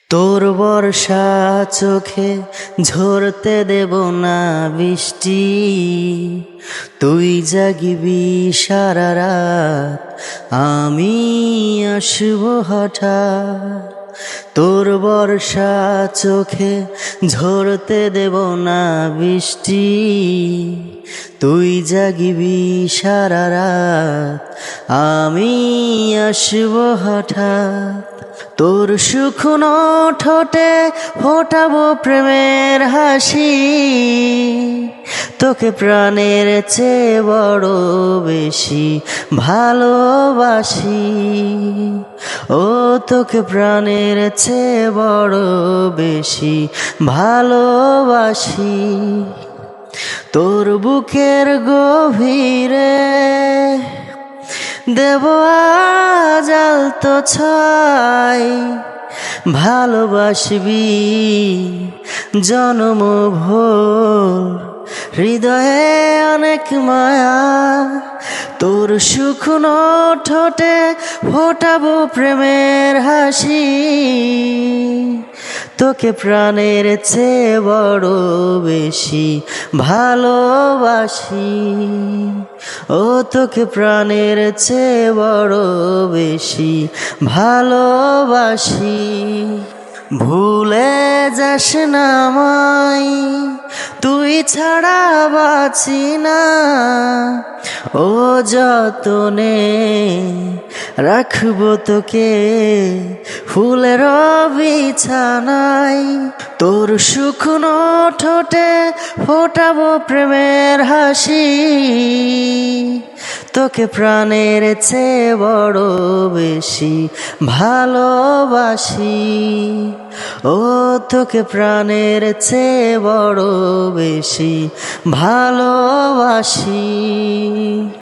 তোর বর্ষা চোখে ঝরতে দেব না বৃষ্টি, তুই জাগিবি সারা রাত, আমি আসব হঠাৎ। তোর বর্ষা চোখে ঝরতে দেব না বৃষ্টি, তুই জাগিবি সারা রাত, আমি আসব হঠাৎ। তোর শুকনো ঠোঁটে ফোটাবো প্রেমের হাসি, তোকে প্রাণের চেয়ে বড় বেশি ভালোবাসি। ও তোকে প্রাণের চেয়ে বড় বেশি ভালোবাসি। তোর বুকের গভীরে দেব আজ আলতো ছাই, ভালোবাসবি জনম ভোর, হৃদয়ে অনেক মায়া। তোর শুকনো ঠোঁটে ফোটাবো প্রেমের হাসি, তোকে প্রাণের চেয়ে বড় বেশি ভালোবাসি। ও তোকে প্রাণের চেয়ে বড় বেশি ভালোবাসি। ভুলে যাস না আমায়, তুই ছাড়া বাঁচি না। ও যতনে রাখবো তোকে ফুলের বিছানায়। তোর শুকনো ঠোঁটে ফোটাবো প্রেমের হাসি, তোকে প্রাণের চেয়ে বড় বেশি ভালোবাসি। ও তোকে প্রাণের চেয়ে বড় বেশি ভালোবাসি।